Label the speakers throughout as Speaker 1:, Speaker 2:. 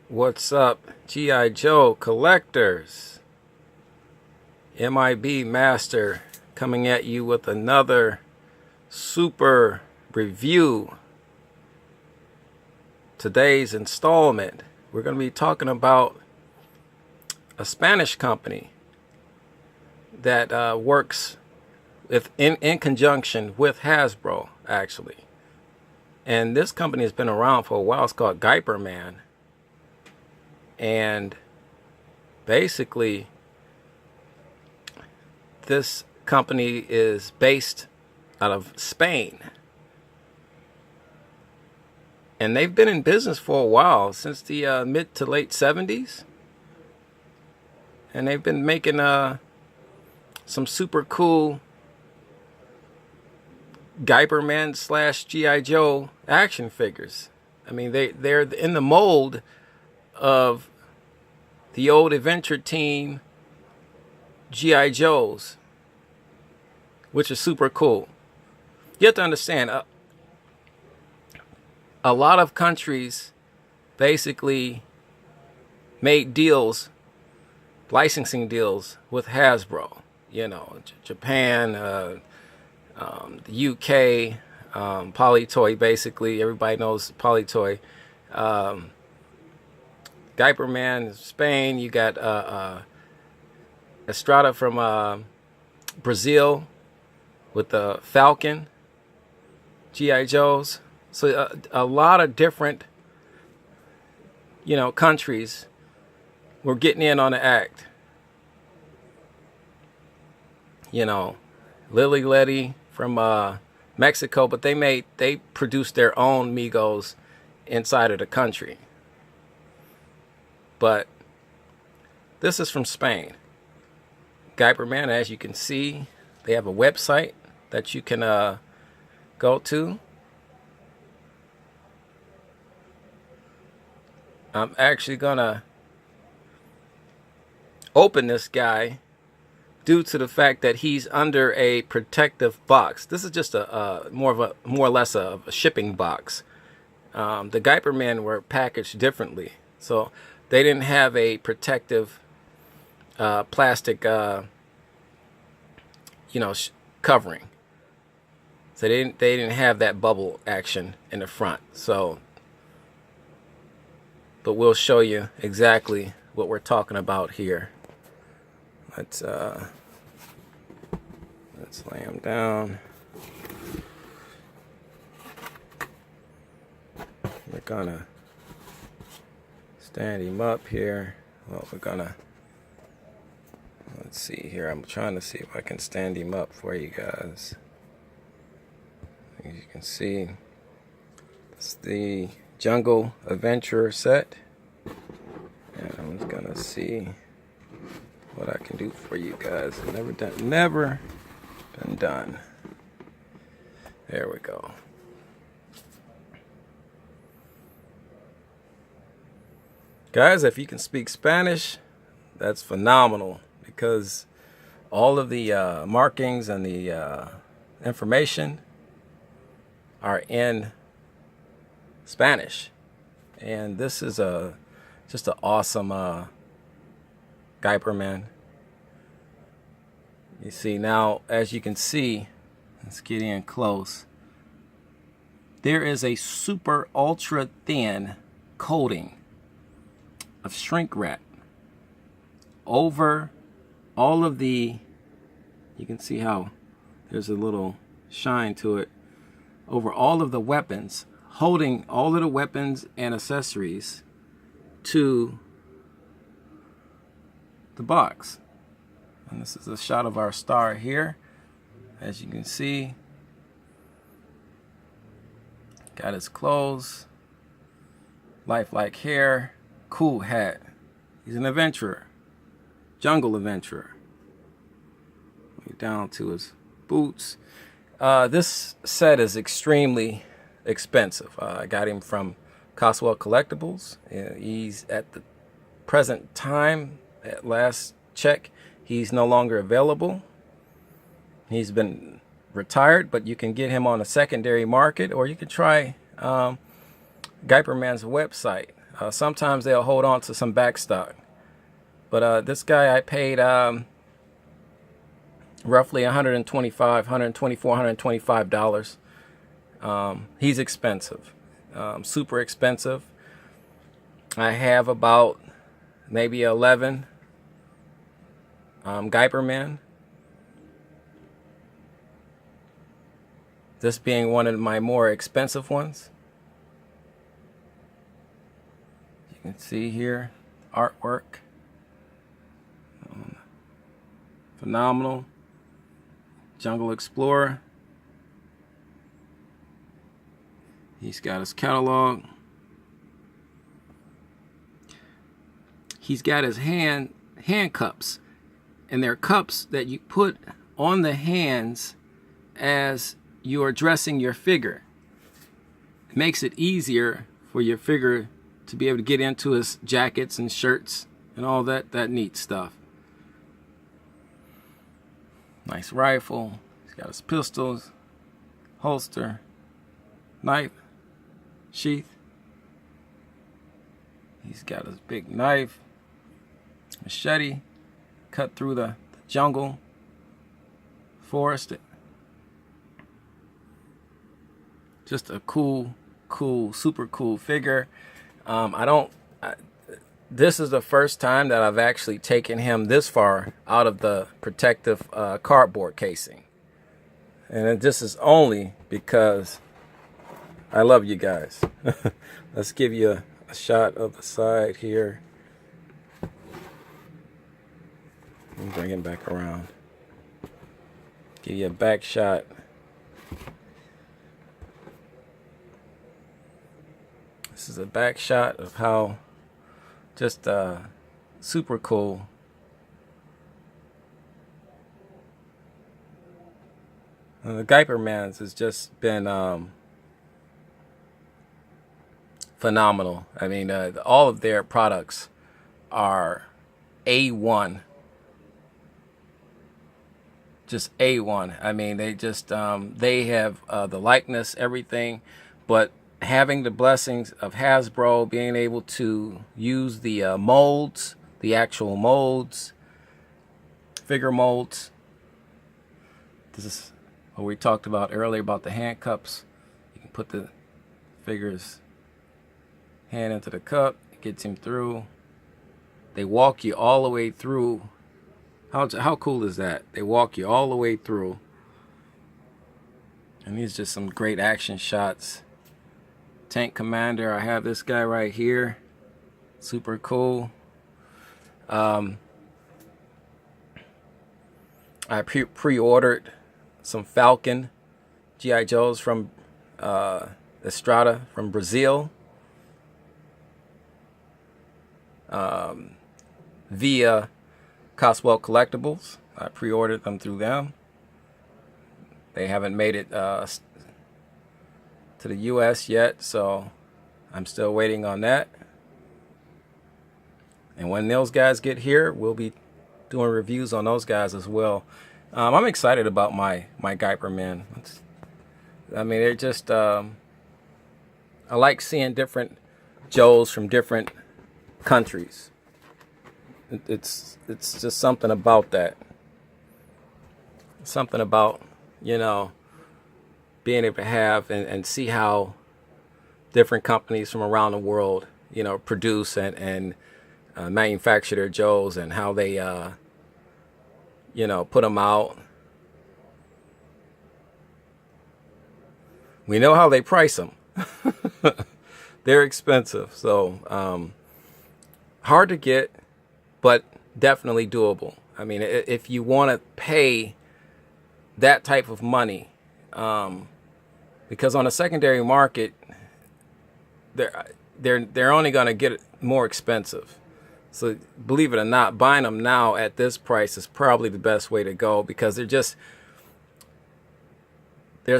Speaker 1: What's up, G.I. Joe collectors? M.I.B. Master coming at you with another super review. Today's installment, we're going to be talking about a Spanish company that works in conjunction with Hasbro, actually. And this company has been around for a while. It's called Geyperman. And basically, this company is based out of Spain. And they've been in business for a while, since the mid to late 70s. And they've been making some super cool Geyperman / G.I. Joe action figures. I mean, they're in the mold of the old adventure team Gi.Joes, which is super cool. You have to understand, a lot of countries basically made deals, licensing deals with Hasbro. You know, Japan, the UK, Polytoy, basically. Everybody knows Polytoy. Geyperman, Spain. You got Estrada from Brazil with the Falcon, G.I. Joe's. So a lot of different, countries were getting in on the act. Lily Letty from Mexico, but they produced their own Migos inside of the country. But this is from Spain. Geyperman, as you can see, they have a website that you can go to. I'm actually gonna open this guy due to the fact that he's under a protective box. This is just a more or less a shipping box. The Geyperman were packaged differently, so they didn't have a protective plastic, covering. So they didn't have that bubble action in the front. So, but we'll show you exactly what we're talking about here. Let's lay him down. We're gonna stand him up here. Well, let's see here. I'm trying to see if I can stand him up for you guys. As you can see, it's the Jungle Adventure set. And I'm just gonna see what I can do for you guys. Never been done. There we go. Guys, if you can speak Spanish, that's phenomenal, because all of the markings and the information are in Spanish. And this is just an awesome Geyperman. You see now, as you can see, let's get in close. There is a super ultra thin coating of shrink wrap over all of the, you can see how there's a little shine to it, over all of the weapons, holding all of the weapons and accessories to the box. And this is a shot of our star here. As you can see, got his clothes, lifelike hair, cool hat. He's an adventurer, jungle adventurer. Down to his boots. This set is extremely expensive. I got him from Coswell Collectibles. He's at the present time, at last check, he's no longer available. He's been retired, but you can get him on a secondary market, or you can try Geyperman's website. Sometimes they'll hold on to some back stock. But this guy I paid roughly $125, $124, $125. He's expensive, super expensive. I have about maybe 11 Geyperman. This being one of my more expensive ones. You can see here, artwork. Phenomenal. Jungle Explorer. He's got his catalog. He's got his hand cups, and they're cups that you put on the hands as you are dressing your figure. It makes it easier for your figure to be able to get into his jackets and shirts and all that neat stuff. Nice rifle. He's got his pistols, holster, knife, sheath. He's got his big knife, machete, cut through the jungle, forest. Just a cool, super cool figure. This is the first time that I've actually taken him this far out of the protective cardboard casing. And this is only because I love you guys. Let's give you a shot of the side here. Let me bring him back around. Give you a back shot. This is a back shot of how just super cool. The Geyperman's has just been phenomenal. I mean, all of their products are A1. Just A1. I mean, they just they have the likeness, everything, but having the blessings of Hasbro being able to use the molds, the actual molds, figure molds. This is what we talked about earlier about the hand cups. You can put the figure's hand into the cup, it gets him through. They walk you all the way through. How cool is that? They walk you all the way through. And these are just some great action shots. Tank Commander, I have this guy right here. Super cool. I pre-ordered some Falcon Gi.Joes from Estrada from Brazil via Coswell Collectibles. I pre-ordered them through them. They haven't made it to the US yet, so I'm still waiting on that. And when those guys get here, we'll be doing reviews on those guys as well. I'm excited about my Geyperman. I mean, they're just I like seeing different Joes from different countries. It's just something about that. Something about, you know, being able to have and see how different companies from around the world, you know, produce and manufacture their Joes, and how they, you know, put them out. We know how they price them. They're expensive, so hard to get, but definitely doable. I mean, if you want to pay that type of money, because on a secondary market, they're only going to get more expensive. So believe it or not, buying them now at this price is probably the best way to go, because there's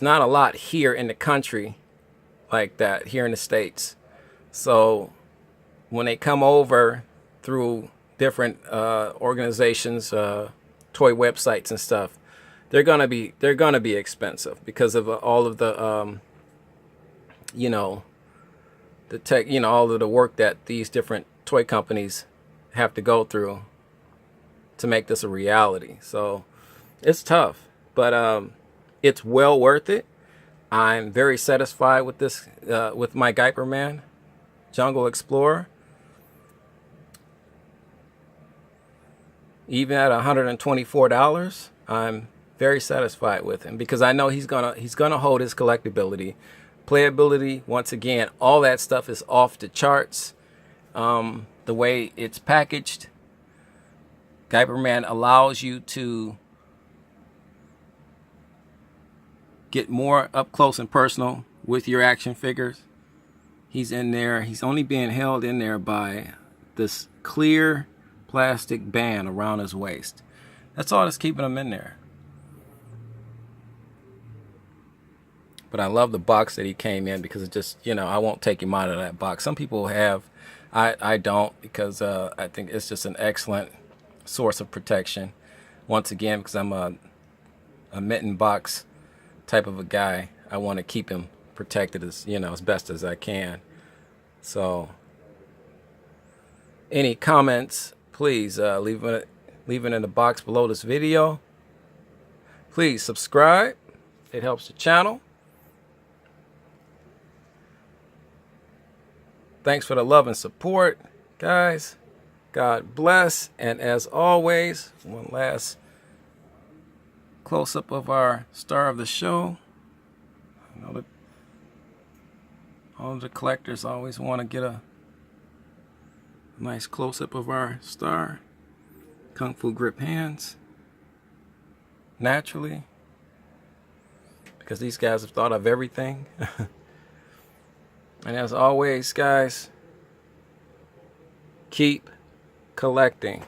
Speaker 1: not a lot here in the country like that, here in the States. So when they come over through different organizations, toy websites and stuff, they're gonna be expensive because of all of the you know, the tech, you know, all of the work that these different toy companies have to go through to make this a reality. So it's tough, but it's well worth it. I'm very satisfied with this, with my Geyperman Jungle Explorer. Even at $124, I'm very satisfied with him because I know he's gonna hold his collectability, playability. Once again, all that stuff is off the charts. The way it's packaged, Geyperman allows you to get more up close and personal with your action figures. He's in there. He's only being held in there by this clear plastic band around his waist. That's all that's keeping him in there. But I love the box that he came in because it just, you know, I won't take him out of that box. Some people have. I don't, because I think it's just an excellent source of protection. Once again, because I'm a mitten box type of a guy, I want to keep him protected as, you know, as best as I can. So any comments, please leave it in the box below this video. Please subscribe. It helps the channel. Thanks for the love and support, guys. God bless. And as always, one last close-up of our star of the show. I know that all of the collectors always want to get a nice close-up of our star. Kung Fu grip hands. Naturally. Because these guys have thought of everything. And as always, guys, keep collecting.